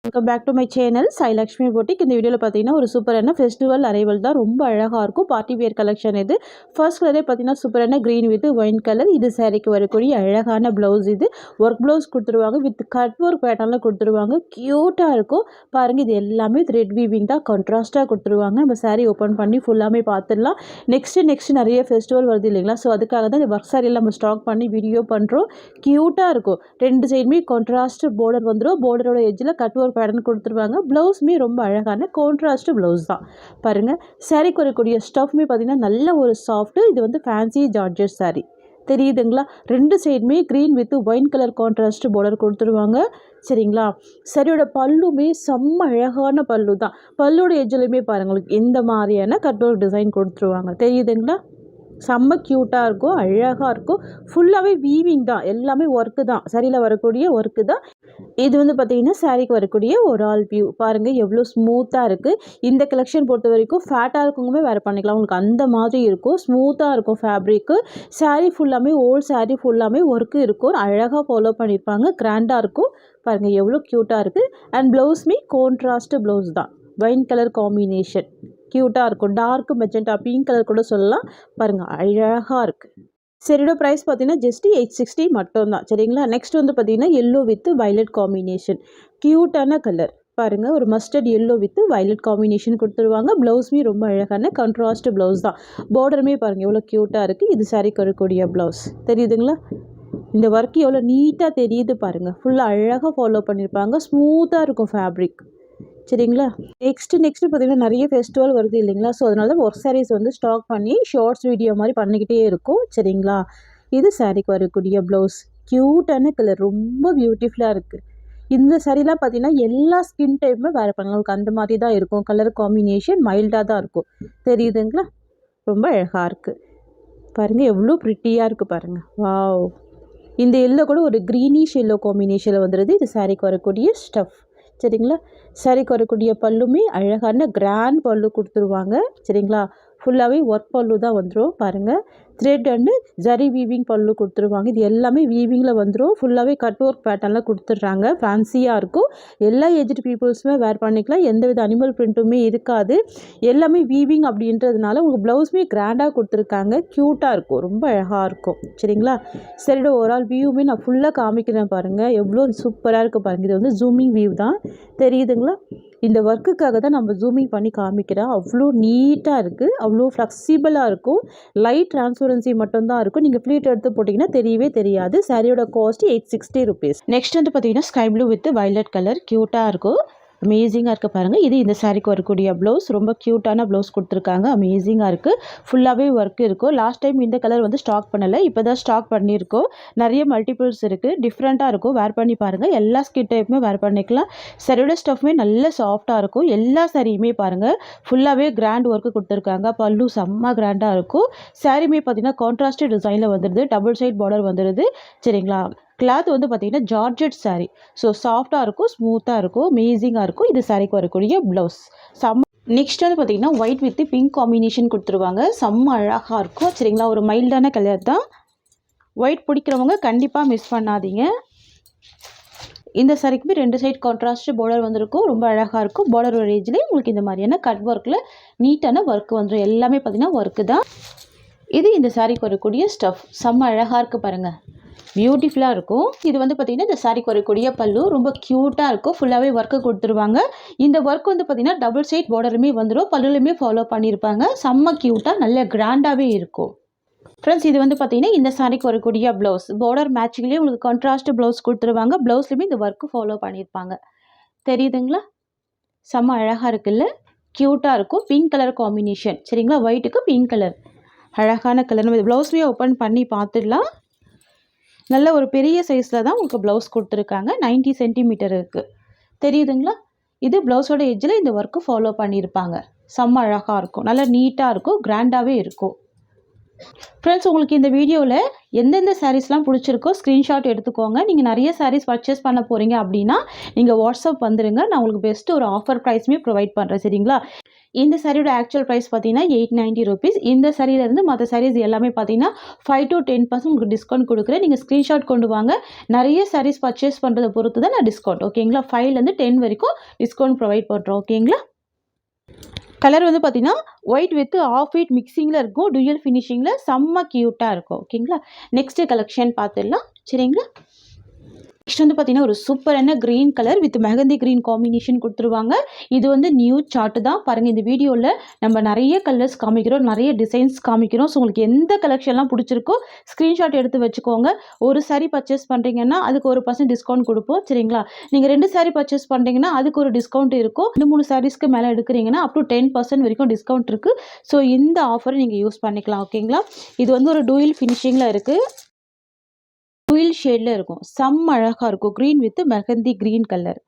Welcome back to my channel Sai Lakshmi boutique. இந்த வீடியோவில் பார்த்தீங்கன்னா ஒரு சூப்பரான ஃபெஸ்டிவல் அரைவல் தான். ரொம்ப அழகாக இருக்கும். பார்ட்டி வேர் கலெக்ஷன் இது. ஃபர்ஸ்ட் கலரே பார்த்தீங்கன்னா சூப்பரான க்ரீன் வித் ஒயின் கலர். இது சாரிக்கு வரக்கூடிய அழகான ப்ளவுஸ். இது ஒர்க் ப்ளவுஸ் கொடுத்துருவாங்க. வித் கட் ஒர்க் பேட்டர்னில் கொடுத்துருவாங்க. க்யூட்டாக இருக்கும் பாருங்கள். இது எல்லாமே த்ரெட் வீவிங் தான். கான்ட்ராஸ்ட்டாக கொடுத்துருவாங்க. நம்ம சாரீ ஓப்பன் பண்ணி ஃபுல்லாமே பார்த்துடலாம். நெக்ஸ்ட் நிறைய ஃபெஸ்டிவல் வருது இல்லைங்களா? ஸோ அதுக்காக தான் இந்த ஒர்க் சாரியில் நம்ம ஸ்டாக் பண்ணி வீடியோ பண்ணுறோம். க்யூட்டாக இருக்கும். ரெண்டு சைடுமே கான்ட்ராஸ்ட் பார்டர் வந்துடும். பார்டரோட எஜ்ஜில் கட் ஒர்க் பேட்டர்ன் கொடுத்துருவாங்க. ப்ளவுஸுமே ரொம்ப அழகான கான்ட்ராஸ்ட் ப்ளவுஸ் தான் பாருங்கள். சாரீக்கு வரக்கூடிய ஸ்டஃப்மே பார்த்திங்கன்னா நல்ல ஒரு சாஃப்ட்டு. இது வந்து ஃபேன்சி ஜார்ஜெட் சாரீ தெரியுதுங்களா? ரெண்டு சைடுமே green with wine colour contrast border கொடுத்துருவாங்க. சரிங்களா? சரியோட பல்லுமே செம்ம அழகான பல்லு தான். பல்லோட எஜ்ஜிலுமே பாருங்கள் உங்களுக்கு எந்த மாதிரியான கட் ஒர்க் டிசைன் கொடுத்துருவாங்க தெரியுதுங்களா? செம்ம க்யூட்டாக இருக்கும். அழகாக இருக்கும். ஃபுல்லாகவே வீவிங் தான். எல்லாமே ஒர்க்கு தான். சரியில் வரக்கூடிய ஒர்க்கு தான். இது வந்து பார்த்திங்கன்னா சாரீக்கு வரக்கூடிய ஒரு ஆல் வியூ பாருங்கள். எவ்வளோ ஸ்மூத்தாக இருக்குது. இந்த கலெக்ஷன் பொறுத்த வரைக்கும் ஃபேட்டாக இருக்கவங்க வேறு பண்ணிக்கலாம். உங்களுக்கு அந்த மாதிரி இருக்கும். ஸ்மூத்தாக இருக்கும் ஃபேப்ரிக்கு. சாரீ ஃபுல்லாமே ஓல்ட் சாரீ ஃபுல்லாமே ஒர்க்கு இருக்கும். அழகாக ஃபாலோ பண்ணியிருப்பாங்க. கிராண்டாக இருக்கும் பாருங்கள். எவ்வளோ க்யூட்டாக இருக்குது. அண்ட் ப்ளவுஸ்மே கான்ட்ராஸ்ட் ப்ளவுஸ் தான். ஒயின் கலர் காம்பினேஷன் க்யூட்டாக இருக்கும். டார்க் மெஜெண்டா பிங்க் கலர் கூட சொல்லலாம் பாருங்கள். அழகாக இருக்குது. சரியோட ப்ரைஸ் பார்த்தீங்கன்னா ஜஸ்ட் 860 மட்டும்தான். சரிங்களா? நெக்ஸ்ட் வந்து பார்த்தீங்கன்னா எல்லோ வித் வயலட் காம்பினேஷன். க்யூட்டான கலர் பாருங்கள். ஒரு mustard yellow with violet combination கொடுத்துருவாங்க. ப்ளவுஸுமே ரொம்ப அழகான கான்ட்ராஸ்ட் ப்ளவுஸ் தான். பார்டருமே பாருங்கள் எவ்வளோ க்யூட்டாக இருக்குது. இது சாரீக்கு வரக்கூடிய ப்ளவுஸ் தெரியுதுங்களா? இந்த ஒர்க் எவ்வளோ நீட்டாக தெரியுது பாருங்கள். ஃபுல்லாக அழகாக ஃபாலோ பண்ணியிருப்பாங்க. ஸ்மூத்தாக இருக்கும் ஃபேப்ரிக். சரிங்களா? நெக்ஸ்ட்டு பார்த்திங்கன்னா நிறைய ஃபெஸ்டிவல் வருது இல்லைங்களா? ஸோ அதனால தான் ஒர்க் சாரீஸ் வந்து ஸ்டாக் பண்ணி ஷார்ட்ஸ் வீடியோ மாதிரி பண்ணிக்கிட்டே இருக்கும். சரிங்களா? இது சாரீக்கு வரக்கூடிய ப்ளவுஸ். க்யூட்டான கலர் ரொம்ப பியூட்டிஃபுல்லாக இருக்குது. இந்த சாரீலாம் பார்த்திங்கன்னா எல்லா ஸ்கின் டைப்புமே வேறு பண்ணலாம். உங்களுக்கு அந்த மாதிரி தான் இருக்கும். கலர் காம்பினேஷன் மைல்டாக தான் இருக்கும். தெரியுதுங்களா? ரொம்ப அழகாக இருக்குது பாருங்கள். எவ்வளோ ப்ரிட்டியாக இருக்குது பாருங்கள். வாவ்! இந்த எல்லோ கூட ஒரு க்ரீனிஷ் எல்லோ காம்பினேஷனில் வந்துடுது. இது சாரீக்கு வரக்கூடிய ஸ்டஃப். சரிங்களா? சாரீக்கு வரக்கூடிய பல்லுமே அழகான கிராண்ட் பல்லு கொடுத்துருவாங்க. சரிங்களா? ஃபுல்லாகவே ஒர்க் பல்லு தான் வந்துடும் பாருங்கள். த்ரெட் அண்டு ஜரி வீவிங் பல்லு கொடுத்துருவாங்க. இது எல்லாமே வீவிங்கில் வந்துடும். ஃபுல்லாகவே கட் ஒர்க் பேட்டர்னில் கொடுத்துட்றாங்க. ஃபேன்சியாக இருக்கும். எல்லா ஏஜ்டு பீப்புள்ஸுமே வேர் பண்ணிக்கலாம். எந்தவித அனிமல் பிரிண்ட்டுமே இருக்காது. எல்லாமே வீவிங் அப்படின்றதுனால உங்களுக்கு ப்ளவுஸுமே கிராண்டாக கொடுத்துருக்காங்க. க்யூட்டாக இருக்கும். ரொம்ப அழகாக இருக்கும். சரிங்களா? சரியோட ஓவரால் வியூவுமே நான் ஃபுல்லாக காமிக்கிறேன் பாருங்கள். எவ்வளோ சூப்பராக இருக்குது பாருங்கள். இது வந்து ஜூமிங் வியூ தான். தெரியுதுங்களா? இந்த ஒர்க்குக்காக தான் நம்ம ஜூமிங் பண்ணி காமிக்கிறோம். அவ்வளோ நீட்டாக இருக்குது. அவ்வளோ ஃப்ளெக்சிபிளாக இருக்கும். லைட் ட்ரான்ஸ்பரன்சி மட்டும்தான் இருக்கும். நீங்கள் ஃப்ளீட் எடுத்து போட்டிங்கன்னா தெரியவே தெரியாது. சாரியோட காஸ்ட் 860 ருபீஸ். நெக்ஸ்ட் வந்து பார்த்தீங்கன்னா sky blue with violet colour க்யூட்டாக இருக்கும். அமேசிங்காக இருக்குது பாருங்கள். இது இந்த சாரீக்கு வரக்கூடிய ப்ளவுஸ். ரொம்ப க்யூட்டான ப்ளவுஸ் கொடுத்துருக்காங்க. அமேசிங்காக இருக்குது. ஃபுல்லாகவே ஒர்க் இருக்கும். லாஸ்ட் டைம் இந்த கலர் வந்து ஸ்டாக் பண்ணலை. இப்போ தான் ஸ்டாக் பண்ணியிருக்கோம். நிறைய மல்டிபிள்ஸ் இருக்குது. டிஃப்ரெண்ட்டாக இருக்கும். வேர் பண்ணி பாருங்கள். எல்லா ஸ்கின் டைப்புமே வேர் பண்ணிக்கலாம். சரியோட ஸ்டஃப்மே நல்ல சாஃப்டாக இருக்கும். எல்லா சாரியுமே பாருங்கள் ஃபுல்லாகவே கிராண்ட் ஒர்க்கு கொடுத்துருக்காங்க. பல்லு செம்ம கிராண்டாக இருக்கும். சாரியுமே பார்த்திங்கன்னா கான்ட்ராஸ்ட் டிசைனில் வந்துடுது. டபுள் சைட் பார்டர் வந்துடுது. சரிங்களா? கிளாத் வந்து பார்த்திங்கன்னா ஜார்ஜெட் சாரீ. ஸோ சாஃப்டாக இருக்கும். ஸ்மூத்தாக இருக்கும். அமேசிங்காக இருக்கும். இது சாரீக்கு வரக்கூடிய ப்ளவுஸ். நெக்ஸ்ட் வந்து பார்த்திங்கன்னா ஒயிட் வித் பிங்க் காம்பினேஷன் கொடுத்துருவாங்க. செம்ம அழகாக இருக்கும். சரிங்களா? ஒரு மைல்டான கலர் தான். ஒயிட் பிடிக்கிறவங்க கண்டிப்பாக மிஸ் பண்ணாதீங்க. இந்த சாரிக்குமே ரெண்டு சைட் கான்ட்ராஸ்ட் பார்டர் வந்திருக்கும். ரொம்ப அழகாக இருக்கும். பார்டர் ஒரு ஏஜ்லேயே உங்களுக்கு இந்த மாதிரியான கட் ஒர்க்கில் நீட்டான ஒர்க் வந்துடும். எல்லாமே பார்த்திங்கன்னா ஒர்க்கு தான். இது இந்த சாரிக்கு வரக்கூடிய ஸ்டஃப். செம்ம அழகாக இருக்குது பாருங்கள். பியூட்டிஃபுல்லாக இருக்கும். இது வந்து பார்த்திங்கன்னா இந்த சாரிக்கு வரக்கூடிய பல்லு. ரொம்ப க்யூட்டாக இருக்கும். ஃபுல்லாகவே ஒர்க்கு கொடுத்துருவாங்க. இந்த ஒர்க் வந்து பார்த்திங்கன்னா டபுள் சைட் பார்டருமே வந்துடும். பல்லுலையுமே ஃபாலோ பண்ணியிருப்பாங்க. செம்ம க்யூட்டாக நல்ல கிராண்டாகவே இருக்கும். ஃப்ரெண்ட்ஸ், இது வந்து பார்த்திங்கன்னா இந்த சாரிக்கு வரக்கூடிய ப்ளவுஸ். பார்டர் மேட்சிங்லேயே உங்களுக்கு கான்ட்ராஸ்ட் ப்ளவுஸ் கொடுத்துருவாங்க. ப்ளவுஸ்லையுமே இந்த ஒர்க்கு ஃபாலோ பண்ணியிருப்பாங்க. தெரியுதுங்களா? செம்ம அழகாக இருக்குல்ல? க்யூட்டாக இருக்கும். Pink colour combination. சரிங்களா? ஒயிட்டுக்கு பிங்க் கலர் அழகான கலர். நம்ம ப்ளவுஸ்லேயே ஓப்பன் பண்ணி பார்த்துடலாம். நல்ல ஒரு பெரிய சைஸில் தான் உங்களுக்கு ப்ளவுஸ் கொடுத்துருக்காங்க. 90 சென்டிமீட்டர் இருக்குது. தெரியுதுங்களா? இது ப்ளவுஸோட எஜ்ஜில் இந்த ஒர்க்கு ஃபாலோ பண்ணியிருப்பாங்க. செம்ம அழகாக இருக்கும். நல்லா நீட்டாக இருக்கும். கிராண்டாகவே இருக்கும். ஃப்ரெண்ட்ஸ், உங்களுக்கு இந்த வீடியோவில் எந்தெந்த சாரீஸ்லாம் பிடிச்சிருக்கோ ஸ்க்ரீன்ஷாட் எடுத்துக்கோங்க. நீங்கள் நிறைய சாரீஸ் பர்ச்சேஸ் பண்ண போகிறீங்க அப்படின்னா நீங்கள் வாட்ஸ்அப் வந்துடுங்க. நான் உங்களுக்கு பெஸ்ட்டு ஒரு ஆஃபர் ப்ரைஸுமே ப்ரொவைட் பண்ணுறேன். சரிங்களா? இந்த சாரியோட ஆக்சுவல் ப்ரைஸ் பார்த்தீங்கன்னா 890 ருபீஸ். இந்த சாரியிலேருந்து மற்ற சாரீஸ் எல்லாமே பார்த்தீங்கன்னா 5 to 10% உங்களுக்கு டிஸ்கவுண்ட் கொடுக்குறேன். நீங்கள் ஸ்க்ரீன்ஷாட் கொண்டு வாங்க. நிறைய சாரீஸ் பர்ச்சேஸ் பண்ணுறதை பொறுத்து தான் நான் டிஸ்கவுண்ட். ஓகேங்களா? 5லேருந்து 10 வரைக்கும் டிஸ்கவுண்ட் ப்ரொவைட் பண்ணுறோம். ஓகேங்களா? கலர் வந்து பார்த்தீங்கன்னா ஒயிட் வித் ஆஃப் ஒயிட் மிக்சிங்கில் இருக்கும். டூயல் ஃபினிஷிங்கில் செம்ம க்யூட்டாக இருக்கும். ஓகேங்களா? நெக்ஸ்ட்டு கலெக்ஷன் பார்த்துடலாம். சரிங்களா? நெக்ஸ்ட் வந்து பார்த்தீங்கன்னா ஒரு சூப்பரான green colour with mehndi green combination கொடுத்துருவாங்க. இது வந்து நியூ சார்ட்டு தான். பாருங்கள், இந்த வீடியோவில் நம்ம நிறைய கலர்ஸ் காமிக்கிறோம், நிறைய டிசைன்ஸ் காமிக்கிறோம். ஸோ உங்களுக்கு எந்த கலெக்ஷன்லாம் பிடிச்சிருக்கோ ஸ்க்ரீன்ஷாட் எடுத்து வச்சுக்கோங்க. ஒரு சாரீ பர்ச்சேஸ் பண்ணுறீங்கன்னா அதுக்கு 1% டிஸ்கவுண்ட் கொடுப்போம். சரிங்களா? நீங்கள் 2 சாரீ பர்ச்சேஸ் பண்ணுறீங்கன்னா அதுக்கு ஒரு டிஸ்கவுண்ட் இருக்கும். 2-3 சாரீஸ்க்கு மேலே எடுக்கிறீங்கன்னா அப் டு 10% வரைக்கும் டிஸ்கவுண்ட் இருக்குது. ஸோ இந்த ஆஃபரை நீங்கள் யூஸ் பண்ணிக்கலாம். ஓகேங்களா? இது வந்து ஒரு டூயல் ஃபினிஷிங்கில் இருக்குது. டூயல் ஷேடில் இருக்கும். செம்ம அழகாக இருக்கும். Green with mehndi green colour.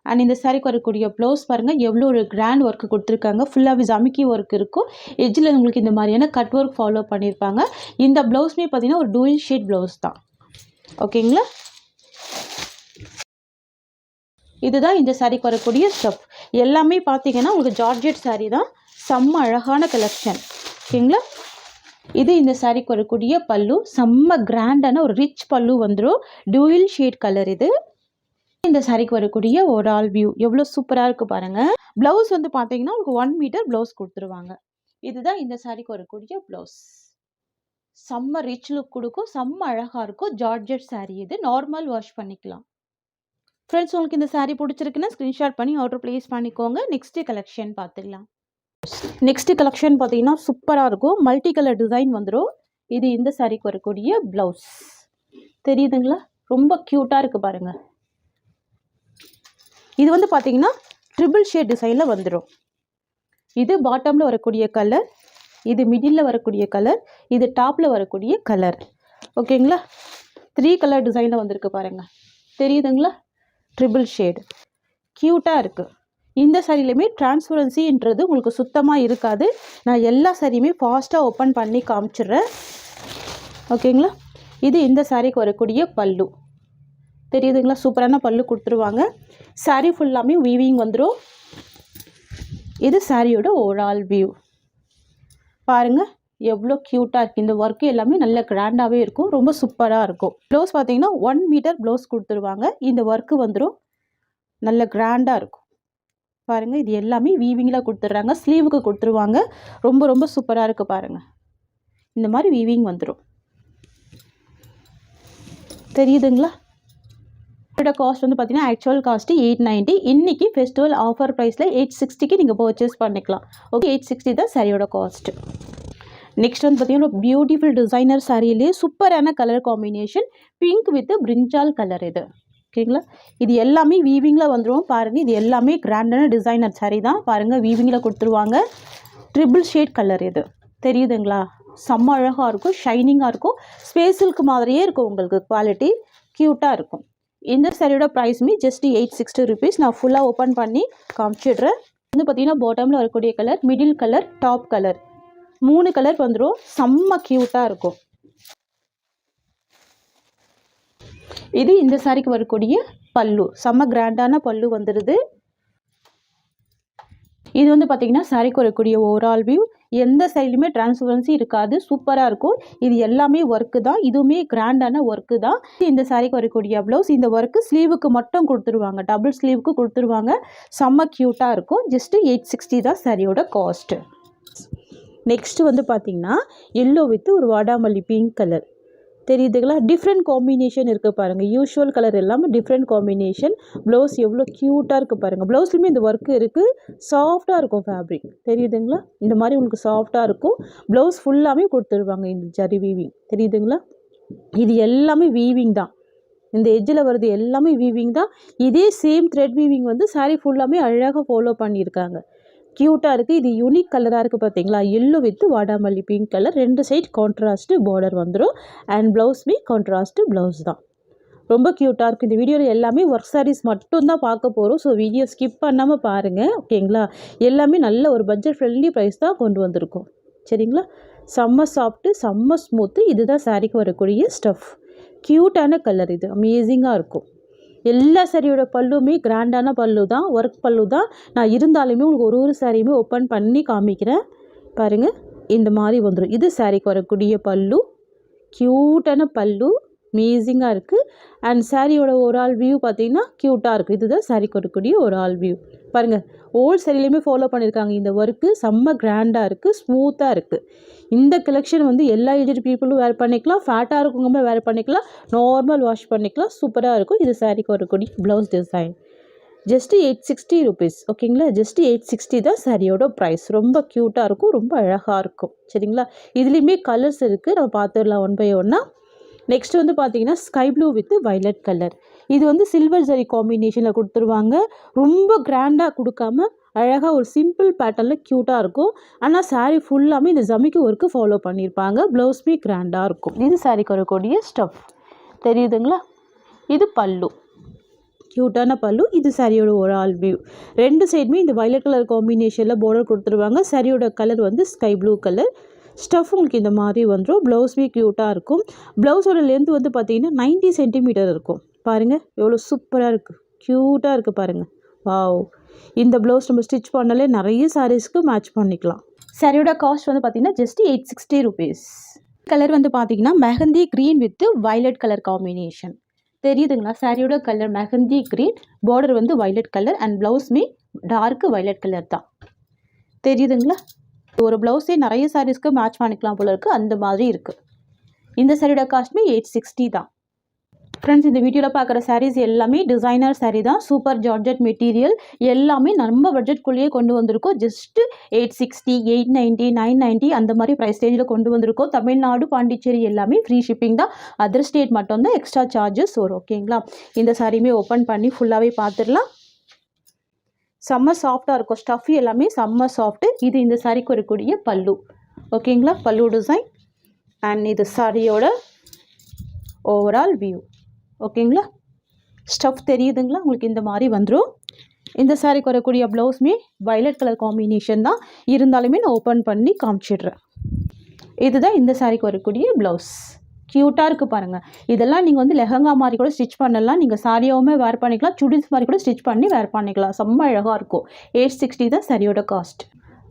And இந்த சாரிக்கு வரக்கூடிய ப்ளவுஸ் பாருங்கள், எவ்வளோ ஒரு கிராண்ட் ஒர்க் கொடுத்துருக்காங்க. ஃபுல்லாகவே ஜமிக்கி ஒர்க் இருக்கும். எஜ்ஜில் உங்களுக்கு இந்த மாதிரியான கட் ஒர்க் ஃபாலோ பண்ணியிருப்பாங்க. இந்த ப்ளவுஸ்மே பார்த்தீங்கன்னா ஒரு டூயல் ஷேட் ப்ளவுஸ் தான். ஓகேங்களா? இதுதான் இந்த சாரிக்கு வரக்கூடிய ஸ்டஃப். எல்லாமே பார்த்தீங்கன்னா உங்களுக்கு ஜார்ஜெட் சாரீ தான். செம்ம அழகான கலெக்ஷன். ஓகேங்களா? இது இந்த சாரிக்கு வரக்கூடிய பல்லு. செம்ம கிராண்டான ஒரு ரிச் பல்லு வந்துடும். டூயல் ஷேட் கலர் இது. இந்த சாரிக்கு வரக்கூடிய ஒரு ஆல் வியூ எவ்வளோ சூப்பராக இருக்குது பாருங்கள். ப்ளவுஸ் வந்து பார்த்தீங்கன்னா உங்களுக்கு 1 மீட்டர் ப்ளவுஸ் கொடுத்துருவாங்க. இதுதான் இந்த சாரிக்கு வரக்கூடிய ப்ளவுஸ். செம்ம ரிச் லுக் கொடுக்கும். செம்ம அழகாக இருக்கும். ஜார்ஜெட் சாரீ இது. நார்மல் வாஷ் பண்ணிக்கலாம். ஃப்ரெண்ட்ஸ், உங்களுக்கு இந்த சாரீ பிடிச்சிருக்குன்னா ஸ்க்ரீன்ஷாட் பண்ணி ஆர்டர் ப்ளேஸ் பண்ணிக்கோங்க. நெக்ஸ்ட்டு கலெக்ஷன் பார்த்துடலாம். நெக்ஸ்ட் கலெக்ஷன் பார்த்தீங்கன்னா சூப்பராக இருக்கும். மல்டி கலர் டிசைன் வந்துடும். இது இந்த சாரிக்கு வரக்கூடிய ப்ளவுஸ். தெரியுதுங்களா? ரொம்ப க்யூட்டாக இருக்குது பாருங்கள். இது வந்து பார்த்தீங்கன்னா ட்ரிபிள் ஷேட் டிசைனில் வந்துடும். இது பாட்டமில் வரக்கூடிய கலர், இது மிடில் வரக்கூடிய கலர், இது டாப்பில் வரக்கூடிய கலர். ஓகேங்களா? 3 கலர் டிசைனில் வந்திருக்கு பாருங்கள். தெரியுதுங்களா? ட்ரிபிள் ஷேடு க்யூட்டாக இருக்குது. இந்த சாரிலையுமே டிரான்ஸ்பரன்சின்றது உங்களுக்கு சுத்தமாக இருக்காது. நான் எல்லா சாரியுமே ஃபாஸ்ட்டாக ஓப்பன் பண்ணி காமிச்சிடுறேன். ஓகேங்களா? இது இந்த சாரிக்கு வரக்கூடிய பல்லு. தெரியுதுங்களா? சூப்பரான பல்லு கொடுத்துருவாங்க. சாரீ ஃபுல்லாமே வீவிங் வந்துடும். இது சாரியோட ஓவரால் வியூ பாருங்கள், எவ்வளோ க்யூட்டாக இருக்குது. இந்த ஒர்க்கு எல்லாமே நல்ல கிராண்டாகவே இருக்கும். ரொம்ப சூப்பராக இருக்கும். ப்ளவுஸ் பார்த்தீங்கன்னா 1 மீட்டர் ப்ளவுஸ் கொடுத்துருவாங்க. இந்த ஒர்க்கு வந்துடும். நல்ல கிராண்டாக இருக்கும் பாருங்கள். இது எல்லாமே வீவிங்கில் கொடுத்துட்றாங்க. ஸ்லீவுக்கு கொடுத்துருவாங்க. ரொம்ப ரொம்ப சூப்பராக இருக்குது பாருங்கள். இந்த மாதிரி வீவிங் வந்துடும். தெரியுதுங்களா? இதோட காஸ்ட் வந்து பார்த்தீங்கன்னா ஆக்சுவல் காஸ்ட்டு 890. இன்றைக்கி ஃபெஸ்டிவல் ஆஃபர் ப்ரைஸில் 860க்கு நீங்கள் பர்ச்சேஸ் பண்ணிக்கலாம். ஓகே, 860 தான் சாரியோட காஸ்ட்டு. நெக்ஸ்ட் வந்து பார்த்தீங்கன்னா பியூட்டிஃபுல் டிசைனர் சாரியிலே சூப்பரான colour combination. Pink with brinjal colour இது. ஓகேங்களா? இது எல்லாமே வீவிங்கில் வந்துடும். பாருங்கள், இது எல்லாமே கிராண்டான டிசைனர் சாரீ தான். பாருங்கள், வீவிங்கில் கொடுத்துருவாங்க. ட்ரிபிள் ஷேட் கலர் இது. தெரியுதுங்களா? செம்ம அழகாக இருக்கும். ஷைனிங்காக இருக்கும். ஸ்பேஸிலுக்கு மாதிரியே இருக்கும். உங்களுக்கு குவாலிட்டி க்யூட்டாக இருக்கும். இந்த சாரியோட ப்ரைஸுமே ஜஸ்ட் 860 ருபீஸ். நான் ஃபுல்லாக ஓப்பன் பண்ணி காமிச்சிடுறேன். வந்து பார்த்தீங்கன்னா பாட்டமில் வரக்கூடிய colour, middle colour, top colour, 3 colour வந்துடும். செம்ம க்யூட்டாக இருக்கும். இது இந்த சாரிக்கு வரக்கூடிய பல்லு. செம்ம கிராண்டான பல்லு வந்துடுது. இது வந்து பார்த்தீங்கன்னா சாரிக்கு வரக்கூடிய ஓவரால் வியூ. எந்த சைட்லையுமே டிரான்ஸ்பரன்சி இருக்காது. சூப்பராக இருக்கும். இது எல்லாமே ஒர்க்கு தான். இதுவுமே கிராண்டான ஒர்க்கு தான். இந்த சாரிக்கு வரக்கூடிய ப்ளவுஸ். இந்த ஒர்க்கு ஸ்லீவுக்கு மட்டும் கொடுத்துருவாங்க. டபுள் ஸ்லீவுக்கு கொடுத்துருவாங்க. செம்ம க்யூட்டாக இருக்கும். ஜஸ்ட்டு 860 தான் சாரியோட காஸ்ட்டு. நெக்ஸ்ட்டு வந்து பார்த்தீங்கன்னா எல்லோ வித் ஒரு வாடாமல்லி பிங்க் கலர். தெரியுதுங்களா? டிஃப்ரெண்ட் காம்பினேஷன் இருக்குது பாருங்கள். யூஷுவல் கலர் எல்லாமே டிஃப்ரெண்ட் காம்பினேஷன். ப்ளவுஸ் எவ்வளோ க்யூட்டாக இருக்குது பாருங்கள். ப்ளவுஸ்லையுமே இந்த ஒர்க்கு இருக்குது. சாஃப்டாக இருக்கும் ஃபேப்ரிக். தெரியுதுங்களா? இந்த மாதிரி உங்களுக்கு சாஃப்டாக இருக்கும். ப்ளவுஸ் ஃபுல்லாமே கொடுத்துருவாங்க இந்த ஜரி வீவிங். தெரியுதுங்களா? இது எல்லாமே வீவிங் தான். இந்த எட்ஜில் வருது எல்லாமே வீவிங் தான். இதே சேம் த்ரெட் வீவிங் வந்து சாரீ ஃபுல்லாமே அழகாக ஃபாலோ பண்ணியிருக்காங்க. க்யூட்டாக இருக்குது. இது யூனிக் கலராக இருக்குது பார்த்தீங்களா? எல்லோ வித் வாடாமல்லி pink colour. 2 side contrast border வந்துடும். அண்ட் ப்ளவுஸ்மே கான்ட்ராஸ்ட்டு ப்ளவுஸ் தான். ரொம்ப க்யூட்டாக இருக்குது. இந்த வீடியோவில் எல்லாமே ஒர்க் சாரீஸ் மட்டும்தான் பார்க்க போகிறோம். ஸோ வீடியோ ஸ்கிப் பண்ணாமல் பாருங்கள். ஓகேங்களா? எல்லாமே நல்ல ஒரு பட்ஜெட் ஃப்ரெண்ட்லி ப்ரைஸ் தான் கொண்டு வந்திருக்கோம். சரிங்களா? செம்ம சாஃப்ட்டு, செம்ம ஸ்மூத்து. இதுதான் சாரீக்கு வரக்கூடிய ஸ்டஃப். க்யூட்டான கலர், இது அமேசிங்காக இருக்கும். எல்லா சாரியோட பல்லுமே கிராண்டான பல்லு தான், ஒர்க் பல்லு தான். நான் இருந்தாலுமே உங்களுக்கு ஒரு சாரியுமே ஓப்பன் பண்ணி காமிக்கிறேன் பாருங்கள். இந்த மாதிரி வந்துடும். இது சாரிக்கு வரக்கூடிய பல்லு. க்யூட்டான பல்லு, அமேசிங்காக இருக்குது. அண்ட் சாரியோட ஒரு ஆல் வியூ பார்த்தீங்கன்னா க்யூட்டாக இருக்குது. இதுதான் சாரிக்கு வரக்கூடிய ஒரு ஆல் வியூ பாருங்கள். ஓல்ட் சாரிலையுமே ஃபாலோ பண்ணியிருக்காங்க இந்த ஒர்க்கு. செம்ம கிராண்டாக இருக்குது, ஸ்மூத்தாக இருக்குது. இந்த கலெக்ஷன் வந்து எல்லா ஏஜ் பீப்புளும் வேர் பண்ணிக்கலாம். ஃபேட்டாக இருக்கவங்க வேர் பண்ணிக்கலாம், நார்மல் வாஷ் பண்ணிக்கலாம். சூப்பராக இருக்கும். இது சாரிக்கு வரக்கூடிய ப்ளவுஸ் டிசைன். Just 860 rupees. ஓகேங்களா, ஜஸ்ட்டு 860 தான் சாரியோட ப்ரைஸ். ரொம்ப க்யூட்டாக இருக்கும், ரொம்ப அழகாக இருக்கும். சரிங்களா, இதுலேயுமே கலர்ஸ் இருக்குது, நம்ம பார்த்துடலாம் ஒன் பை ஒன்னாக. நெக்ஸ்ட் வந்து பார்த்தீங்கன்னா sky blue with violet colour. இது வந்து சில்வர் ஜரி காம்பினேஷனில் கொடுத்துருவாங்க. ரொம்ப கிராண்டாக கொடுக்காம அழகாக ஒரு சிம்பிள் பேட்டர்னில் க்யூட்டாக இருக்கும். ஆனால் சாரீ ஃபுல்லாமே இந்த ஜமிக்கி ஒர்க்கு ஃபாலோ பண்ணியிருப்பாங்க. ப்ளவுஸ்மே கிராண்டாக இருக்கும். இது சாரிக்கு வரக்கூடிய ஸ்டஃப் தெரியுதுங்களா. இது பல்லு, க்யூட்டான பல்லு. இது சாரியோட ஒரு ஆல் வியூ. ரெண்டு சைடுமே இந்த வைலட் கலர் காம்பினேஷனில் பார்டர் கொடுத்துருவாங்க. சாரியோட கலர் வந்து ஸ்கை ப்ளூ கலர். ஸ்டஃப் உங்களுக்கு இந்த மாதிரி வந்துடும். ப்ளவுஸ்மே க்யூட்டாக இருக்கும். ப்ளவுஸோட லென்த் வந்து பார்த்தீங்கன்னா 90 சென்டிமீட்டர் இருக்கும். பாருங்கள் எவ்வளோ சூப்பராக இருக்குது, க்யூட்டாக இருக்குது பாருங்கள். வாவ், இந்த ப்ளவுஸ் நம்ம ஸ்டிச் பண்ணாலே நிறைய சாரீஸ்க்கு மேட்ச் பண்ணிக்கலாம். சாரியோட காஸ்ட் வந்து பார்த்தீங்கன்னா ஜஸ்ட் 860 ருபீஸ். கலர் வந்து பார்த்தீங்கன்னா mehndi green with violet colour combination தெரியுதுங்களா. சாரியோட கலர் மெஹந்தி க்ரீன், பார்டர் வந்து வைலட் கலர் அண்ட் ப்ளவுஸ்மே டார்க் வைலட் கலர் தான். தெரியுதுங்களா. ஒரு ப்ளவுஸே நிறைய சாரீஸ்க்கு மேட்ச் பண்ணிக்கலாம் போல இருக்குது, அந்த மாதிரி இருக்குது. இந்த சாரியோட காஸ்ட்மே 860 தான். ஃப்ரெண்ட்ஸ், இந்த வீடியோவில் பார்க்குற சாரீஸ் எல்லாமே டிசைனர் சாரீ தான். சூப்பர் ஜார்ஜெட் மெட்டீரியல் எல்லாமே நம்ம பட்ஜெட்குள்ளேயே கொண்டு வந்திருக்கோம். ஜஸ்ட்டு 860, 890, 990 அந்த மாதிரி ப்ரைஸ் ரேஞ்சில் கொண்டு வந்திருக்கோம். தமிழ்நாடு, பாண்டிச்சேரி எல்லாமே ஃப்ரீ ஷிப்பிங் தான். அதர் ஸ்டேட் மட்டும்தான் எக்ஸ்ட்ரா சார்ஜஸ் வரும். ஓகேங்களா, இந்த சாரியுமே ஓப்பன் பண்ணி ஃபுல்லாகவே பார்த்துடலாம். செம்ம சாஃப்டாக இருக்கும். ஸ்டஃப் எல்லாமே செம்ம சாஃப்ட்டு. இது இந்த சாரிக்கு வரக்கூடிய பல்லு. ஓகேங்களா, பல்லு டிசைன். அண்ட் இது சாரியோட ஓவரால் வியூ. ஓகேங்களா, ஸ்டஃப் தெரியுதுங்களா உங்களுக்கு, இந்த மாதிரி வந்துடும். இந்த சாரிக்கு வரக்கூடிய ப்ளவுஸ்மே வைலட் கலர் காம்பினேஷன் தான், இருந்தாலுமே நான் ஓப்பன் பண்ணி காமிச்சிடுறேன். இதுதான் இந்த சாரிக்கு வரக்கூடிய ப்ளவுஸ். க்யூட்டாக இருக்குது பாருங்கள். இதெல்லாம் நீங்கள் வந்து லெஹங்கா மாதிரி கூட ஸ்டிச் பண்ணலாம். நீங்கள் சாரியாவுமே வேர் பண்ணிக்கலாம், சுடிஸ் மாதிரி கூட ஸ்டிச் பண்ணி வேர் பண்ணிக்கலாம். செம்ம அழகாக இருக்கும். 860 தான் சாரியோட காஸ்ட்.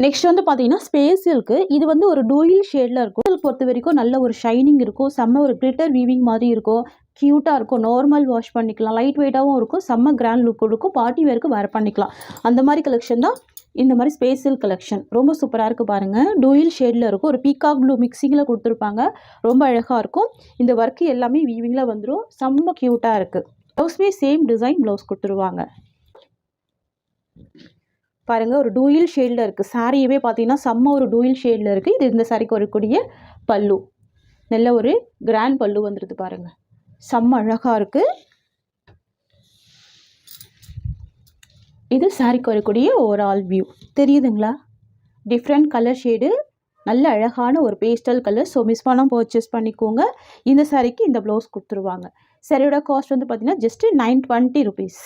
நெக்ஸ்ட் வந்து பார்த்தீங்கன்னா ஸ்பேஸ் சில்க்கு. இது வந்து ஒரு டூயில் ஷேடில் இருக்கும். சில்க் பொறுத்த வரைக்கும் நல்ல ஒரு ஷைனிங் இருக்கும். செம்ம ஒரு கிளிட்டர் வீவிங் மாதிரி இருக்கும். க்யூட்டாக இருக்கும். நார்மல் வாஷ் பண்ணிக்கலாம். லைட் வெயிட்டாகவும் இருக்கும். செம்ம கிராண்ட் லுக் இருக்கும். பார்ட்டி வேருக்கு வேர் பண்ணிக்கலாம். அந்த மாதிரி கலெக்ஷன் தான் இந்த மாதிரி ஸ்பேஸ் சில்க் கலெக்ஷன். ரொம்ப சூப்பராக இருக்குது பாருங்கள். டூயில் ஷேடில் இருக்கும். ஒரு பீகாக் ப்ளூ மிக்சிங்கில் கொடுத்துருப்பாங்க. ரொம்ப அழகாக இருக்கும். இந்த ஒர்க்கு எல்லாமே வீவிங்கில் வந்துடும். செம்ம க்யூட்டாக இருக்குது. ப்ளவுஸ்மே சேம் டிசைன் ப்ளவுஸ் கொடுத்துருவாங்க பாருங்கள். ஒரு டூயில் ஷேடில் இருக்குது. சாரியவே பார்த்தீங்கன்னா செம்ம ஒரு டூயில் ஷேடில் இருக்குது. இது இந்த சாரிக்கு வரக்கூடிய பல்லு. நல்ல ஒரு கிராண்ட் பல்லு வந்துடுது பாருங்கள். செம்ம அழகாக இருக்குது. இது சாரிக்கு வரக்கூடிய ஓவரால் வியூ. தெரியுதுங்களா. டிஃப்ரெண்ட் கலர் ஷேடு, நல்ல அழகான ஒரு பேஸ்டல் கலர். ஸோ மிஸ் பண்ணாமல் பர்ச்சேஸ் பண்ணிக்கோங்க. இந்த சாரிக்கு இந்த ப்ளவுஸ் கொடுத்துருவாங்க. சாரியோட காஸ்ட் வந்து பார்த்தீங்கன்னா ஜஸ்ட்டு 920 ருபீஸ்.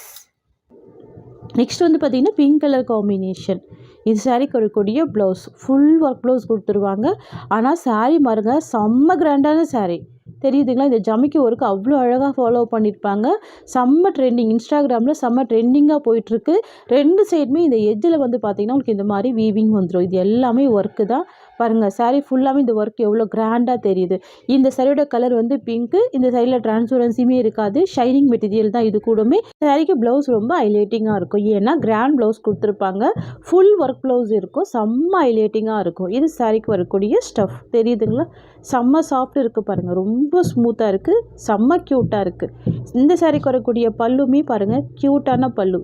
நெக்ஸ்ட் வந்து பார்த்தீங்கன்னா பிங்க் கலர் காம்பினேஷன். இது சாரிக்கு வரக்கூடிய ப்ளவுஸ். ஃபுல் ஒர்க் ப்ளவுஸ் கொடுத்துருவாங்க. ஆனால் சாரீ பாருங்க செம்ம கிராண்டான சாரீ. தெரியுதுங்களா. இந்த ஜமிக்கி ஒர்க்கு அவ்வளோ அழகாக ஃபாலோ பண்ணியிருப்பாங்க. செம்ம ட்ரெண்டிங். இன்ஸ்டாகிராமில் செம்ம ட்ரெண்டிங்காக போயிட்டுருக்கு. ரெண்டு சைடுமே இந்த எஜ்ஜில் வந்து பார்த்திங்கன்னா உங்களுக்கு இந்த மாதிரி வீவிங் வந்துடும். இது எல்லாமே ஒர்க்கு தான் பாருங்கள். சாரீ ஃபுல்லாகவே இந்த ஒர்க் எவ்வளோ கிராண்டாக தெரியுது. இந்த சாரியோட கலர் வந்து பிங்க்கு. இந்த சைடில் டிரான்ஸ்பரன்சியுமே இருக்காது. ஷைனிங் மெட்டீரியல் தான் இது கூடமே. சாரிக்கு ப்ளவுஸ் ரொம்ப ஹைலைட்டிங்காக இருக்கும். ஏன்னா கிராண்ட் ப்ளவுஸ் கொடுத்துருப்பாங்க. ஃபுல் ஒர்க் ப்ளவுஸ் இருக்கும். செம்ம ஹைலைட்டிங்காக இருக்கும். இது சாரிக்கு வரக்கூடிய ஸ்டஃப். தெரியுதுங்களா. செம்ம சாஃப்ட் இருக்குது பாருங்கள். ரொம்ப ஸ்மூத்தாக இருக்குது. செம்ம க்யூட்டாக இருக்குது. இந்த சாரிக்கு வரக்கூடிய பல்லுமே பாருங்கள் க்யூட்டான பல்லு.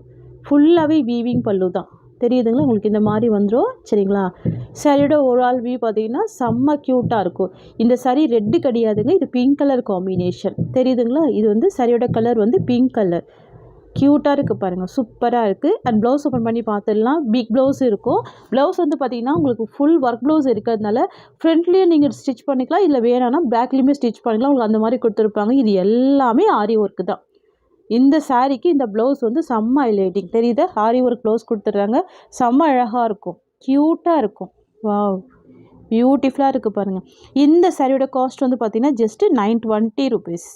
ஃபுல்லாகவே வீவிங் பல்லு தான். தெரியுதுங்களா உங்களுக்கு. இந்த மாதிரி வந்துடும். சரிங்களா. சாரியோட ஓவரால் வியூ பார்த்தீங்கன்னா செம்ம க்யூட்டாக இருக்கும். இந்த சாரி ரெட்டு கிடையாதுங்க, இது பிங்க் கலர் காம்பினேஷன். தெரியுதுங்களா. இது வந்து சாரியோட கலர் வந்து பிங்க் கலர். க்யூட்டாக இருக்குது பாருங்கள். சூப்பராக இருக்குது. அண்ட் ப்ளவுஸ் ஓப்பன் பண்ணி பார்த்துடலாம். பிக் ப்ளவுஸ் இருக்கும். ப்ளவுஸ் வந்து பார்த்திங்கன்னா உங்களுக்கு ஃபுல் ஒர்க் ப்ளவுஸ் இருக்கிறதுனால ஃப்ரண்ட்லேயே நீங்கள் ஸ்டிச் பண்ணிக்கலாம், இல்லை வேணான்னா பேக்லேயுமே ஸ்டிச் பண்ணிக்கலாம். உங்களுக்கு அந்த மாதிரி கொடுத்துருப்பாங்க. இது எல்லாமே ஆரி ஒர்க்கு தான். இந்த சாரீக்கு இந்த ப்ளவுஸ் வந்து செம்ம ஹைலைட்டிங். தெரியுதா. ஆரி ஒர்க் ப்ளவுஸ் கொடுத்துட்றாங்க. செம்ம அழகாக இருக்கும். க்யூட்டாக இருக்கும். வாவ், பியூட்டிஃபுல்லாக இருக்குது பாருங்கள். இந்த சாரியோட காஸ்ட் வந்து பார்த்திங்கன்னா ஜஸ்ட்டு 920 ருபீஸ்.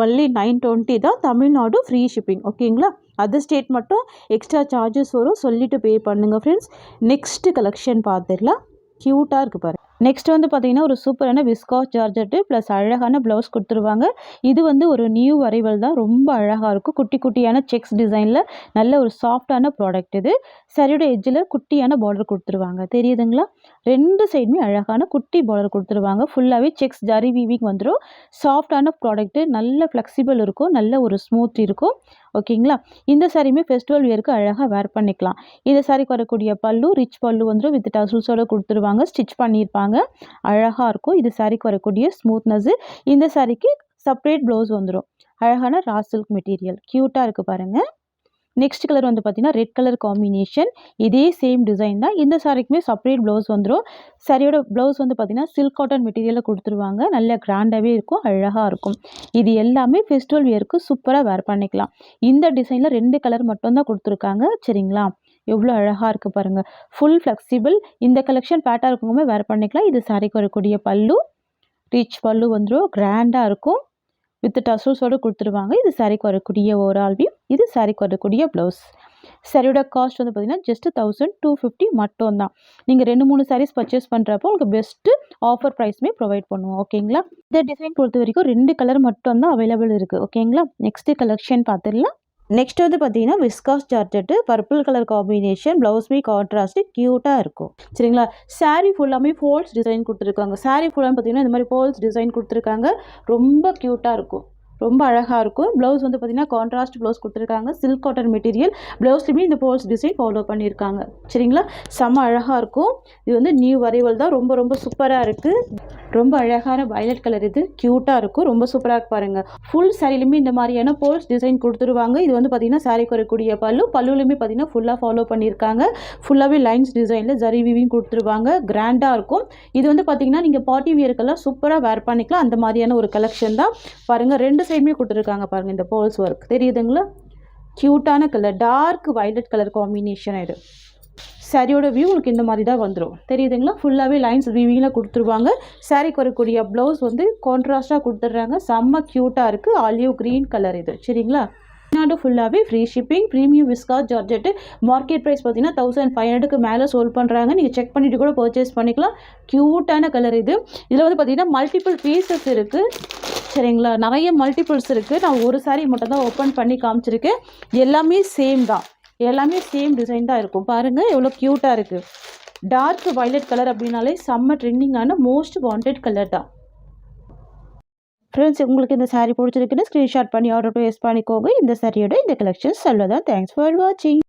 ஒன்லி 920 தான். Tamil Nadu free shipping. ஓகேங்களா? அதர் ஸ்டேட் மட்டும் எக்ஸ்ட்ரா சார்ஜஸ் வரும், சொல்லிவிட்டு பே பண்ணுங்கள் ஃப்ரெண்ட்ஸ். நெக்ஸ்ட்டு கலெக்ஷன் பார்த்துடலாம். க்யூட்டாக இருக்குது பாருங்கள். நெக்ஸ்ட் வந்து பார்த்திங்கன்னா ஒரு சூப்பரான விஸ்காஸ் ஜார்ஜெட்டு ப்ளஸ் அழகான ப்ளவுஸ் கொடுத்துருவாங்க. இது வந்து ஒரு நியூ அரைவல் தான். ரொம்ப அழகாக இருக்கும். குட்டி குட்டியான செக்ஸ் டிசைனில் நல்ல ஒரு சாஃப்டான ப்ராடக்ட் இது. சரியோட எட்ஜில் குட்டியான பார்டர் கொடுத்துருவாங்க. தெரியுதுங்களா? ரெண்டு சைடுமே அழகான குட்டி பார்டர் கொடுத்துருவாங்க. ஃபுல்லாகவே செக்ஸ் ஜரி வீவிங் வந்துடும். சாஃப்டான ப்ராடக்ட்டு, நல்ல ஃப்ளெக்சிபிள் இருக்கும், நல்ல ஒரு ஸ்மூத் இருக்கும். ஓகேங்களா? இந்த சாரியுமே ஃபெஸ்டிவல் வியருக்கு அழகாக வேர் பண்ணிக்கலாம். இந்த சாரிக்கு வரக்கூடிய பல்லு ரிச் பல்லு வந்துடும். வித் டசல்ஸோடு கொடுத்துருவாங்க. ஸ்டிச் பண்ணியிருப்பாங்க. அழகாக இருக்கும். இது சாரிக்கு வரக்கூடிய ஸ்மூத்னஸ்ஸு. இந்த சாரிக்கு செப்பரேட் ப்ளவுஸ் வந்துடும். அழகான ரா சில்க் மெட்டீரியல். க்யூட்டாக இருக்குது பாருங்கள். நெக்ஸ்ட் கலர் வந்து பார்த்திங்கன்னா ரெட் கலர் காம்பினேஷன். இதே சேம் டிசைன் தான். இந்த சாரிக்குமே செப்பரேட் ப்ளவுஸ் வந்துடும். சாரியோட ப்ளவுஸ் வந்து பார்த்திங்கன்னா சில்க் காட்டன் மெட்டீரியலில் கொடுத்துருவாங்க. நல்ல கிராண்டாகவே இருக்கும், அழகாக இருக்கும். இது எல்லாமே ஃபெஸ்டிவல் வியருக்கு சூப்பராக வேர் பண்ணிக்கலாம். இந்த டிசைனில் 2 கலர் மட்டும்தான் கொடுத்துருக்காங்க. சரிங்களா? எவ்வளோ அழகாக இருக்குது பாருங்கள். Full flexible. இந்த கலெக்ஷன் பேட்டாக இருக்கவங்க வேர் பண்ணிக்கலாம். இது சாரிக்கு வரக்கூடிய பல்லு ரிச் பல்லு வந்துடும். கிராண்டாக இருக்கும். வித் டசல்ஸோடு கொடுத்துருவாங்க. இது சாரிக்கு வரக்கூடிய ஓவரால் வியூ. இது சாரிக்கு வரக்கூடிய ப்ளவுஸ். சாரியோட காஸ்ட் வந்து பார்த்திங்கன்னா ஜஸ்ட் 1250 மட்டும் தான். நீங்கள் 2-3 சாரீஸ் பர்ச்சேஸ் பண்ணுறப்போ உங்களுக்கு பெஸ்ட்டு ஆஃபர் ப்ரைஸுமே ப்ரொவைட் பண்ணுவோம். ஓகேங்களா? இந்த டிசைன் பொறுத்த வரைக்கும் 2 கலர் மட்டும் தான் அவைலபிள் இருக்குது. ஓகேங்களா? நெக்ஸ்ட்டு கலெக்ஷன் பார்த்துடலாம். நெக்ஸ்ட் வந்து பார்த்தீங்கன்னா viscose georgette purple colour combination. ப்ளவுஸ்மே கான்ட்ராஸ்ட்டு க்யூட்டாக இருக்கும். சரிங்களா? சாரீ ஃபுல்லாமே ஃபோல்ஸ் டிசைன் கொடுத்துருக்காங்க. சாரீ ஃபுல்லாக பார்த்தீங்கன்னா இந்த மாதிரி ஃபோல்ஸ் டிசைன் கொடுத்துருக்காங்க. ரொம்ப க்யூட்டாக இருக்கும், ரொம்ப அழகாக இருக்கும். ப்ளவுஸ் வந்து பார்த்திங்கன்னா கான்ட்ராஸ்ட் ப்ளவுஸ் கொடுத்துருக்காங்க. Silk cotton material. ப்ளவுஸ்லையுமே இந்த ஃபோல்ஸ் டிசைன் ஃபாலோ பண்ணியிருக்காங்க. சரிங்களா? செம்ம அழகாக இருக்கும். இது வந்து நியூ அரைவல் தான். ரொம்ப ரொம்ப சூப்பராக இருக்குது. ரொம்ப அழகான வயலட் கலர். இது க்யூட்டாக இருக்கும். ரொம்ப சூப்பராக இருக்கு பாருங்கள். ஃபுல் சாரிலையுமே இந்த மாதிரியான ஃபோல்ஸ் டிசைன் கொடுத்துருவாங்க. இது வந்து பார்த்திங்கன்னா சாரிக்கு வரக்கூடிய பல்லுலையுமே பார்த்திங்கன்னா ஃபுல்லாக ஃபாலோ பண்ணியிருக்காங்க. ஃபுல்லாகவே லைன்ஸ் டிசைனில் ஜரி வீவிங் கொடுத்துருவாங்க. கிராண்டாக இருக்கும். இது வந்து பார்த்திங்கன்னா நீங்கள் பார்ட்டி வியருக்கெல்லாம் சூப்பராக வேர் பண்ணிக்கலாம். அந்த மாதிரியான ஒரு கலெக்ஷன் தான் பாருங்கள். 2 சைடுமே கொடுத்துருக்காங்க பாருங்கள். இந்த போல்ஸ் ஒர்க் தெரியுதுங்களா? க்யூட்டான colour. Dark violet colour combination. இது சாரியோட வியூ உங்களுக்கு இந்த மாதிரி தான் வந்துடும். தெரியுதுங்களா? ஃபுல்லாகவே லைன்ஸ் வீவிங்கில் கொடுத்துருவாங்க. சாரிக்கு வரக்கூடிய ப்ளவுஸ் வந்து கான்ட்ராஸ்ட்டாக கொடுத்துட்றாங்க. செம்ம க்யூட்டாக இருக்குது. ஆலிவ் க்ரீன் கலர் இது. சரிங்களா? தமிழ்நாடு ஃபுல்லாகவே free shipping. Premium viscose georgette market price பார்த்தீங்கன்னா 1500க்கு மேலே சோல் பண்ணுறாங்க. நீங்கள் செக் பண்ணிவிட்டு கூட பர்ச்சேஸ் பண்ணிக்கலாம். க்யூட்டான கலர் இது. இதில் வந்து பார்த்திங்கன்னா மல்டிபிள் பீசஸ் இருக்குது. சரிங்களா? நிறைய மல்டிபிள்ஸ் இருக்குது. நான் ஒரு சாரீ மட்டும் தான் ஓப்பன் பண்ணி காமிச்சிருக்கேன். எல்லாமே சேம் தான். எல்லாமே சேம் டிசைன் தான் இருக்கும். பாருங்கள் எவ்வளோ க்யூட்டாக இருக்குது. டார்க் வயலட் கலர் அப்படின்னாலே செம்ம ட்ரெண்டிங்கான மோஸ்ட் வாண்டட் கலர் தான். ஃப்ரெண்ட்ஸ், உங்களுக்கு இந்த சாரீ பிடிச்சிருக்குன்னு ஸ்க்ரீன்ஷாட் பண்ணி ஆர்டர் ப்ளேஸ் பண்ணிக்கோங்க. இந்த சாரியோட இந்த கலெக்ஷன்ஸ் அவ்வளோதான். தேங்க்ஸ் ஃபார் வாட்சிங்.